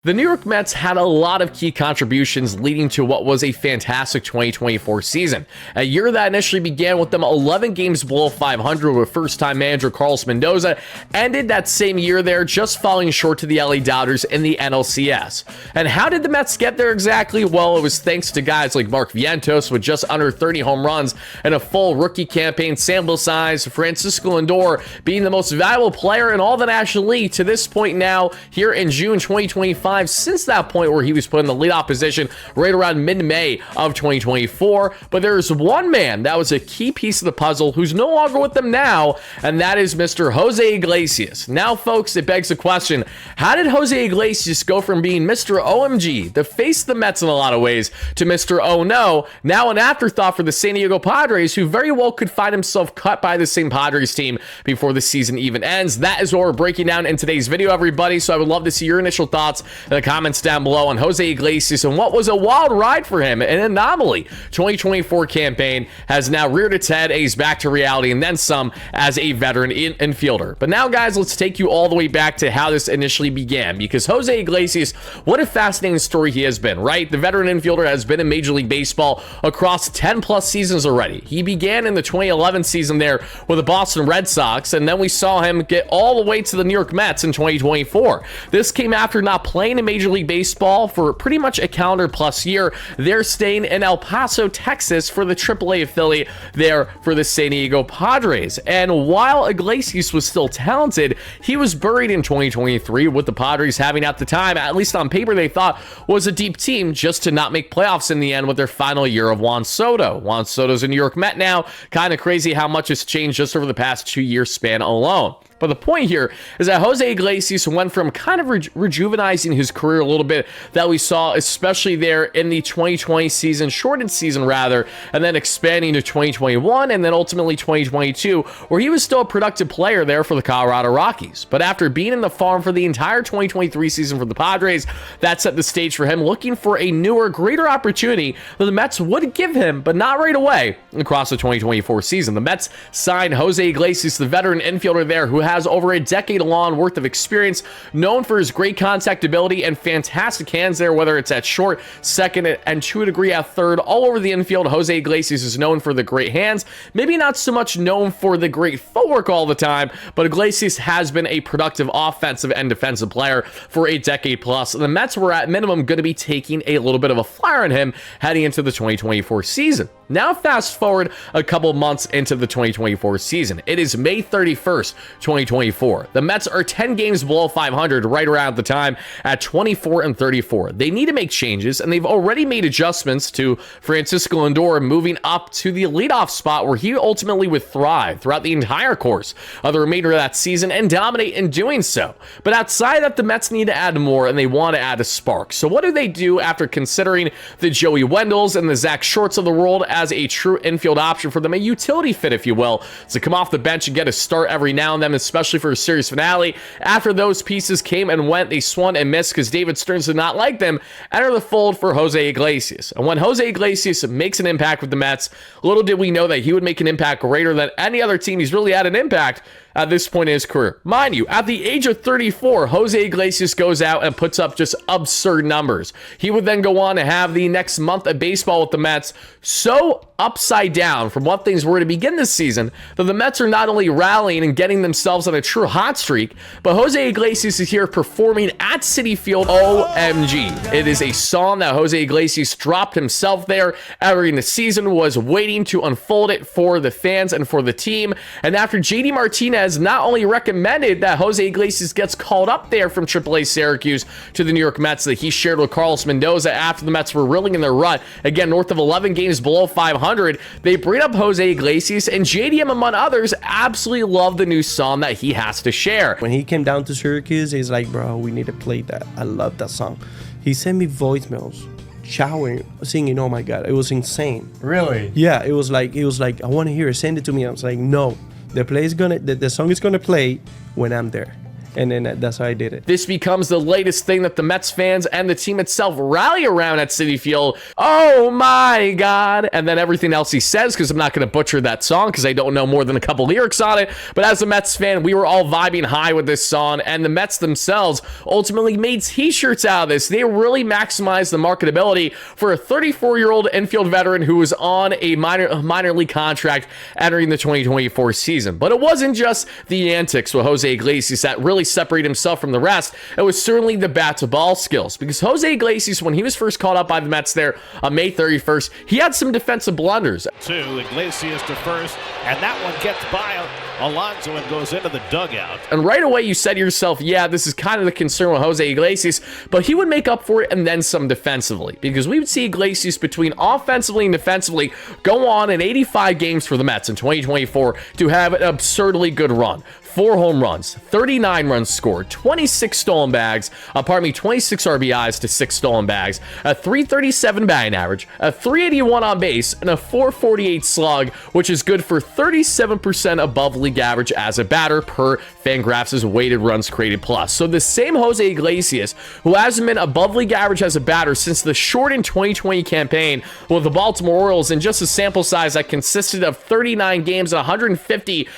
The New York Mets had a lot of key contributions leading to what was a fantastic 2024 season. A year that initially began with them 11 games below 500 with first-time manager Carlos Mendoza, ended that same year there just falling short to the LA Dodgers in the NLCS. And how did the Mets get there exactly? Well, it was thanks to guys like Mark Vientos with just under 30 home runs and a full rookie campaign sample size, Francisco Lindor being the most valuable player in all the National League to this point now here in June 2025. Since that point where he was put in the leadoff position right around mid-May of 2024. But there's one man that was a key piece of the puzzle who's no longer with them now, and that is Mr. Jose Iglesias. Now, folks, it begs the question, how did Jose Iglesias go from being Mr. OMG, the face of the Mets in a lot of ways, to Mr. Oh No, now an afterthought for the San Diego Padres, who very well could find himself cut by the same Padres team before the season even ends? That is what we're breaking down in today's video, everybody, so I would love to see your initial thoughts in the comments down below on Jose Iglesias and what was a wild ride for him. An Anomaly 2024 campaign has now reared its head. He's back to reality and then some as a veteran infielder. But now, guys, let's take you all the way back to how this initially began, because Jose Iglesias, what a fascinating story he has been, right? The veteran infielder has been in Major League Baseball across 10 plus seasons already. He began in the 2011 season there with the Boston Red Sox, and then we saw him get all the way to the New York Mets in 2024. This came after not playing in Major League Baseball for pretty much a calendar plus year. They're staying in El Paso, Texas for the AAA affiliate there for the San Diego Padres. And while Iglesias was still talented, he was buried in 2023 with the Padres having at the time, at least on paper, they thought was a deep team just to not make playoffs in the end with their final year of Juan Soto. Juan Soto's a New York Met now. Kind of crazy how much has changed just over the past 2-year span alone. But the point here is that Jose Iglesias went from kind of rejuvenizing his career a little bit that we saw, especially there in the 2020 season, shortened season rather, and then expanding to 2021 and then ultimately 2022, where he was still a productive player there for the Colorado Rockies. But after being in the farm for the entire 2023 season for the Padres, that set the stage for him looking for a newer, greater opportunity that the Mets would give him, but not right away across the 2024 season. The Mets signed Jose Iglesias, the veteran infielder there who has over a decade-long worth of experience, known for his great contact ability and fantastic hands there, whether it's at short, second, and to a degree at third. All over the infield, Jose Iglesias is known for the great hands, maybe not so much known for the great footwork all the time, but Iglesias has been a productive offensive and defensive player for a decade plus. The Mets were at minimum going to be taking a little bit of a flyer on him heading into the 2024 season. Now fast forward a couple months into the 2024 season. It is May 31st, 2024. The Mets are 10 games below 500 right around the time at 24-34. They need to make changes, and they've already made adjustments to Francisco Lindor moving up to the leadoff spot where he ultimately would thrive throughout the entire course of the remainder of that season and dominate in doing so. But outside that, the Mets need to add more, and they want to add a spark. So what do they do after considering the Joey Wendells and the Zach Shorts of the world as a true infield option for them, a utility fit, if you will, to come off the bench and get a start every now and then, especially for a series finale? After those pieces came and went, they swung and missed because David Stearns did not like them. Enter the fold for Jose Iglesias. And when Jose Iglesias makes an impact with the Mets, little did we know that he would make an impact greater than any other team he's really had an impact at this point in his career. Mind you, at the age of 34, Jose Iglesias goes out and puts up just absurd numbers. He would then go on to have the next month of baseball with the Mets so upside down from what things were to begin this season that the Mets are not only rallying and getting themselves on a true hot streak, but Jose Iglesias is here performing at Citi Field. OMG. It is a song that Jose Iglesias dropped himself there entering the season, was waiting to unfold it for the fans and for the team. And after JD Martinez not only recommended that Jose Iglesias gets called up there from AAA Syracuse to the New York Mets that he shared with Carlos Mendoza after the Mets were reeling in their rut, again, north of 11 games below 500, they bring up Jose Iglesias, and JDM, among others, absolutely love the new song that he has to share. When he came down to Syracuse, he's like, bro, we need to play that. I love that song. He sent me voicemails, showering, singing. Oh my God, it was insane. Really? Yeah, it was like, I want to hear it. Send it to me. I was like, no. The song is gonna play when I'm there. And then that's how I did it. This becomes the latest thing that the Mets fans and the team itself rally around at Citi Field. Oh my God. And then everything else he says, because I'm not going to butcher that song because I don't know more than a couple lyrics on it. But as a Mets fan, we were all vibing high with this song, and the Mets themselves ultimately made t-shirts out of this. They really maximized the marketability for a 34-year-old infield veteran who was on a minor league contract entering the 2024 season. But it wasn't just the antics with Jose Iglesias that really separated himself from the rest. It was certainly the bat-to-ball skills, because Jose Iglesias, when he was first called up by the Mets there on May 31st, he had some defensive blunders. Iglesias to first, and that one gets by Alonso and goes into the dugout. And right away you said to yourself, yeah, this is kind of the concern with Jose Iglesias, but he would make up for it and then some defensively, because we would see Iglesias between offensively and defensively go on in 85 games for the Mets in 2024 to have an absurdly good run. 4 home runs, 39 runs scored, 26 stolen bags, 26 RBIs to 6 stolen bags, a 337 batting average, a 381 on base, and a 448 slug, which is good for 37% above league average as a batter per Fangraphs' weighted runs created plus. So the same Jose Iglesias, who hasn't been above league average as a batter since the shortened 2020 campaign with the Baltimore Orioles in just a sample size that consisted of 39 games and 150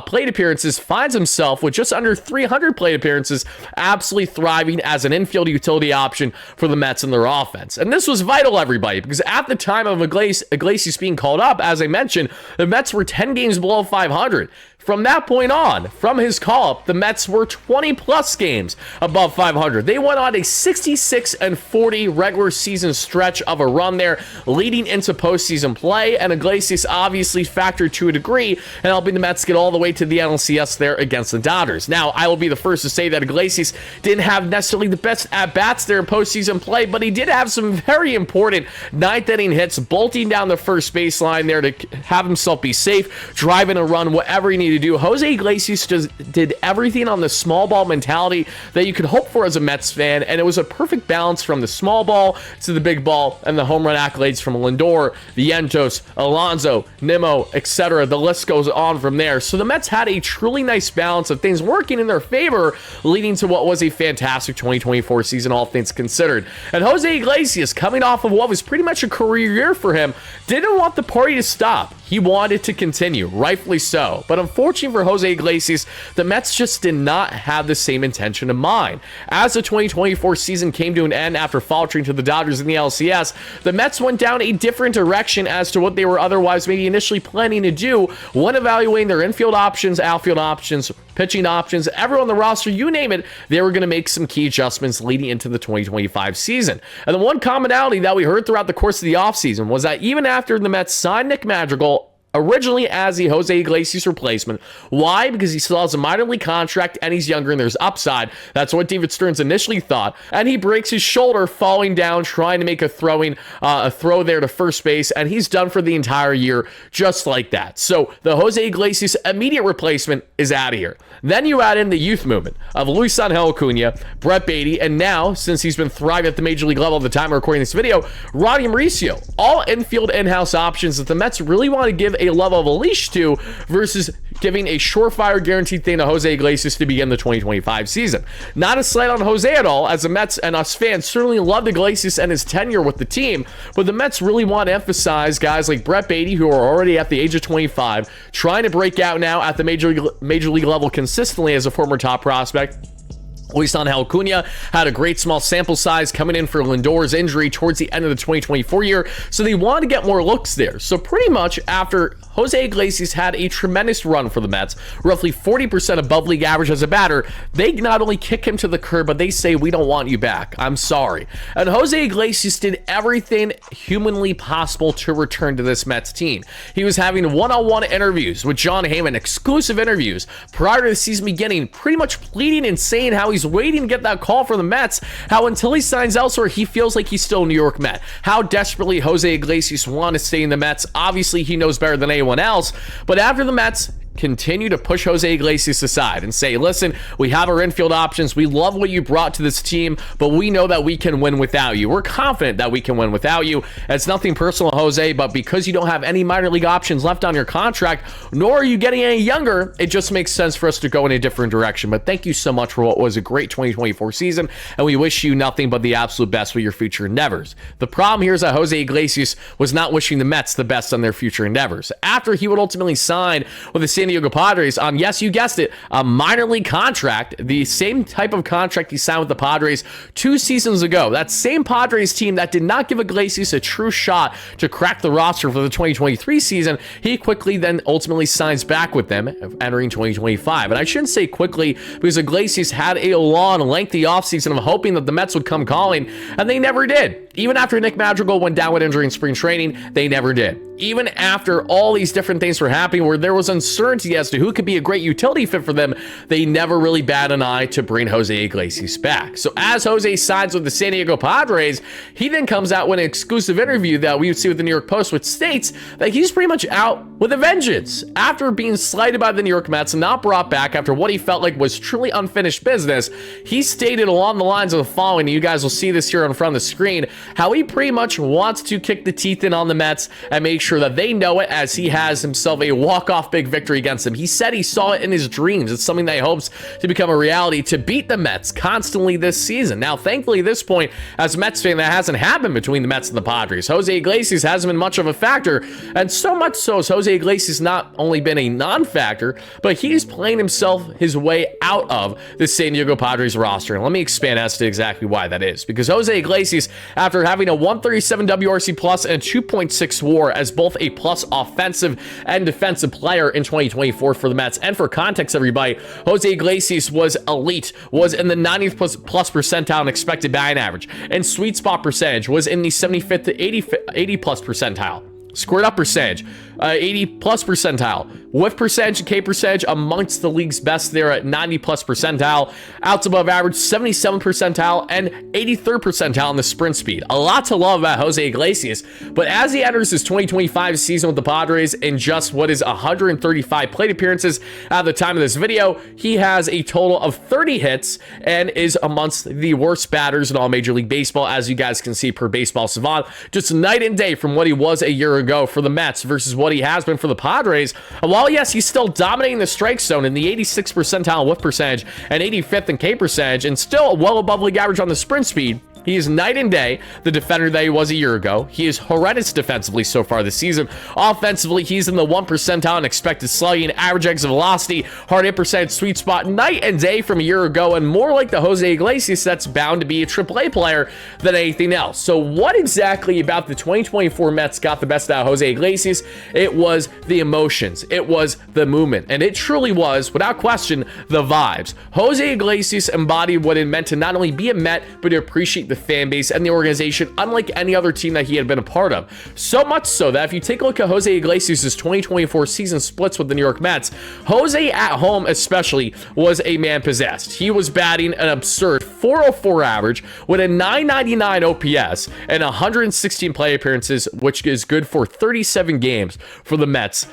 plate appearances, finds himself with just under 300 plate appearances, absolutely thriving as an infield utility option for the Mets and their offense. And this was vital, everybody, because at the time of Iglesias being called up, as I mentioned, the Mets were 10 games below 500. From that point on, from his call-up, the Mets were 20-plus games above 500. They went on a 66-40 regular season stretch of a run there, leading into postseason play, and Iglesias obviously factored to a degree in helping the Mets get all the way to the NLCS there against the Dodgers. Now, I will be the first to say that Iglesias didn't have necessarily the best at-bats there in postseason play, but he did have some very important ninth-inning hits, bolting down the first baseline there to have himself be safe, driving a run, whatever he needed to do. Jose Iglesias just did everything on the small ball mentality that you could hope for as a Mets fan, and it was a perfect balance from the small ball to the big ball and the home run accolades from Lindor, Vientos, Alonso, Nimmo, etc. The list goes on from there. So the Mets had a truly nice balance of things working in their favor, leading to what was a fantastic 2024 season, all things considered. And Jose Iglesias, coming off of what was pretty much a career year for him, didn't want the party to stop. He wanted to continue, rightfully so. But unfortunately for Jose Iglesias, the Mets just did not have the same intention in mind. As the 2024 season came to an end after faltering to the Dodgers in the LCS, the Mets went down a different direction as to what they were otherwise maybe initially planning to do when evaluating their infield options, outfield options, pitching options, everyone on the roster, you name it, they were going to make some key adjustments leading into the 2025 season. And the one commonality that we heard throughout the course of the offseason was that even after the Mets signed Nick Madrigal, originally as the Jose Iglesias replacement. Why? Because he still has a minor league contract and he's younger and there's upside. That's what David Stearns initially thought. And he breaks his shoulder falling down, trying to make a throw there to first base, and he's done for the entire year just like that. So the Jose Iglesias immediate replacement is out of here. Then you add in the youth movement of Luis Angel Acuna, Brett Beatty, and now, since he's been thriving at the major league level at the time of recording this video, WardyMLB. All infield in-house options that the Mets really want to give a level of a leash to versus giving a surefire guaranteed thing to Jose Iglesias to begin the 2025 season. Not a slight on Jose at all, as the Mets and us fans certainly loved Iglesias and his tenure with the team, but the Mets really want to emphasize guys like Brett Beatty, who are already at the age of 25, trying to break out now at the major league level consistently as a former top prospect. Luis Angel Acuna had a great small sample size coming in for Lindor's injury towards the end of the 2024 year, so they wanted to get more looks there. So pretty much after Jose Iglesias had a tremendous run for the Mets, roughly 40% above league average as a batter, they not only kick him to the curb, but they say, we don't want you back. I'm sorry. And Jose Iglesias did everything humanly possible to return to this Mets team. He was having one-on-one interviews with Jon Heyman, exclusive interviews prior to the season beginning, pretty much pleading and saying how he's waiting to get that call from the Mets, how until he signs elsewhere, he feels like he's still a New York Met, how desperately Jose Iglesias wants to stay in the Mets. Obviously, he knows better than anyone else, but after the Mets continue to push Jose Iglesias aside and say, listen, we have our infield options. We love what you brought to this team, but we know that we can win without you. We're confident that we can win without you. It's nothing personal, Jose, but because you don't have any minor league options left on your contract, nor are you getting any younger, it just makes sense for us to go in a different direction. But thank you so much for what was a great 2024 season, and we wish you nothing but the absolute best with your future endeavors. The problem here is that Jose Iglesias was not wishing the Mets the best on their future endeavors. After he would ultimately sign with the San Diego Padres on, yes, you guessed it, a minor league contract, the same type of contract he signed with the Padres 2 seasons ago. That same Padres team that did not give Iglesias a true shot to crack the roster for the 2023 season, he quickly then ultimately signs back with them entering 2025. And I shouldn't say quickly because Iglesias had a long, lengthy offseason of hoping that the Mets would come calling, and they never did. Even after Nick Madrigal went down with injury in spring training, they never did. Even after all these different things were happening where there was uncertainty as to who could be a great utility fit for them, they never really bat an eye to bring Jose Iglesias back. So as Jose signs with the San Diego Padres, he then comes out with an exclusive interview that we would see with the New York Post, which states that he's pretty much out with a vengeance. After being slighted by the New York Mets and not brought back after what he felt like was truly unfinished business, he stated along the lines of the following, and you guys will see this here in front of the screen, how he pretty much wants to kick the teeth in on the Mets and make sure that they know it, as he has himself a walk-off big victory against them. He said he saw it in his dreams. It's something that he hopes to become a reality, to beat the Mets constantly this season. Now, thankfully, at this point, as a Mets fan, that hasn't happened between the Mets and the Padres. Jose Iglesias hasn't been much of a factor, and so much so has Jose Iglesias not only been a non-factor, but he's playing himself his way out of the San Diego Padres roster. And let me expand as to exactly why that is. Because Jose Iglesias, after having a 137 WRC plus and a 2.6 WAR as both a plus offensive and defensive player in 2024 for the Mets. And for context, everybody, Jose Iglesias was elite, was in the 90th plus percentile in expected batting average, and sweet spot percentage was in the 75th to 80 plus percentile. Squared up percentage, 80 plus percentile. Whiff percentage and K percentage amongst the league's best there at 90 plus percentile. Outs above average, 77 percentile and 83rd percentile in the sprint speed. A lot to love about Jose Iglesias, but as he enters his 2025 season with the Padres in just what is 135 plate appearances at the time of this video, he has a total of 30 hits and is amongst the worst batters in all Major League Baseball, as you guys can see per Baseball Savant. Just night and day from what he was a year ago for the Mets versus what he has been for the Padres. And while yes, he's still dominating the strike zone in the 86th percentile whiff percentage and 85th in K percentage, and still well above league average on the sprint speed, he is night and day the defender that he was a year ago. He is horrendous defensively so far this season. Offensively, he's in the 1 percentile in expected slugging, average exit velocity, hard hit percentage, sweet spot, night and day from a year ago, and more like the Jose Iglesias that's bound to be a AAA player than anything else. So what exactly about the 2024 Mets got the best out of Jose Iglesias? It was the emotions. It was the movement. And it truly was, without question, the vibes. Jose Iglesias embodied what it meant to not only be a Met, but to appreciate the fan base and the organization unlike any other team that he had been a part of. So much so that if you take a look at Jose Iglesias' 2024 season splits with the New York Mets, Jose at home especially was a man possessed. He was batting an absurd 404 average with a 999 OPS and 116 play appearances, which is good for 37 games for the Mets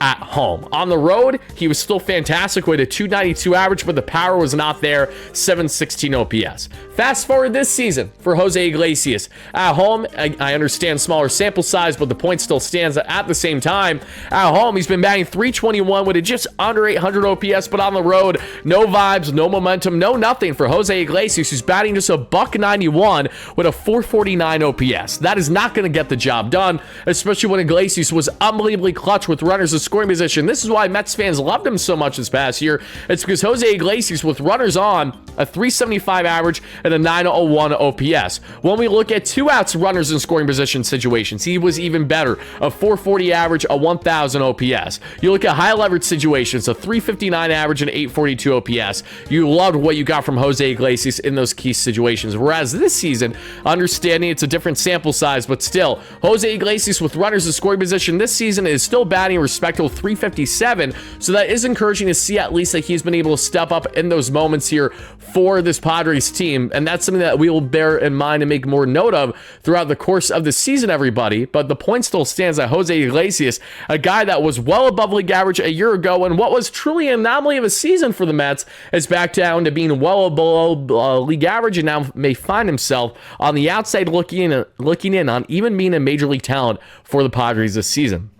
at home. On the road, he was still fantastic with a 292 average, but the power was not there, 716 OPS. Fast forward this season for Jose Iglesias. At home, I understand smaller sample size, but the point still stands at the same time. At home, he's been batting 321 with a just under 800 OPS, but on the road, no vibes, no momentum, no nothing for Jose Iglesias, who's batting just a $191 with a 449 OPS. That is not going to get the job done, especially when Iglesias was unbelievably clutch with runners in scoring position. This is why Mets fans loved him so much this past year. It's because Jose Iglesias, with runners on, a 375 average and a 901 OPS. When we look at two outs runners in scoring position situations, he was even better, a 440 average, a 1000 OPS. You look at high leverage situations, a 359 average and 842 OPS. You loved what you got from Jose Iglesias in those key situations. Whereas this season, understanding it's a different sample size, but still, Jose Iglesias with runners in scoring position this season is still batting respectable potential 357. So that is encouraging to see, at least, that he's been able to step up in those moments here for this Padres team. And that's something that we will bear in mind and make more note of throughout the course of the season, everybody. But the point still stands that Jose Iglesias, a guy that was well above league average a year ago, and what was truly an anomaly of a season for the Mets, is back down to being well below league average, and now may find himself on the outside looking in on even being a major league talent for the Padres this season.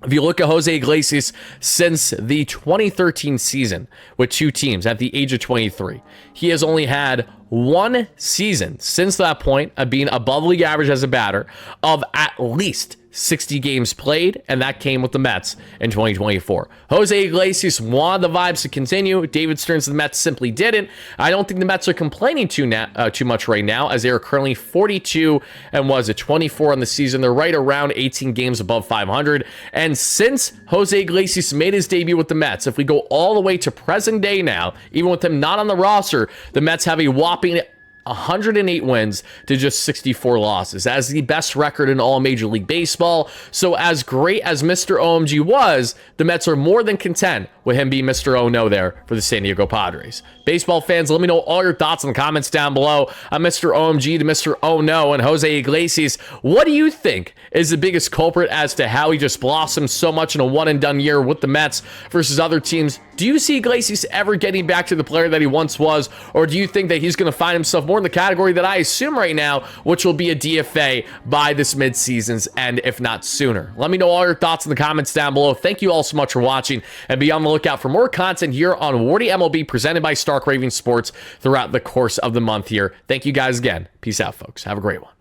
If you look at Jose Iglesias since the 2013 season with two teams at the age of 23, he has only had one season since that point of being above league average as a batter of at least 60 games played, and that came with the Mets in 2024. Jose Iglesias wanted the vibes to continue. David Stearns of the Mets simply didn't. I don't think the Mets are complaining too much right now, as they are currently 42 and 24 on the season. They're right around 18 games above 500. And since Jose Iglesias made his debut with the Mets, if we go all the way to present day now, even with him not on the roster, the Mets have a whopping 108 wins to just 64 losses. That is the best record in all Major League Baseball. So as great as Mr. OMG was, the Mets are more than content with him being Mr. Oh No there for the San Diego Padres. Baseball fans, let me know all your thoughts in the comments down below on Mr. OMG to Mr. Oh No and Jose Iglesias. What do you think is the biggest culprit as to how he just blossomed so much in a one-and-done year with the Mets versus other teams? Do you see Iglesias ever getting back to the player that he once was, or do you think that he's going to find himself more in the category that I assume right now, which will be a DFA by this midseason's end, if not sooner? Let me know all your thoughts in the comments down below. Thank you all so much for watching, and be on the lookout for more content here on WardyMLB presented by Stark Raving Sports throughout the course of the month here. Thank you guys again. Peace out, folks. Have a great one.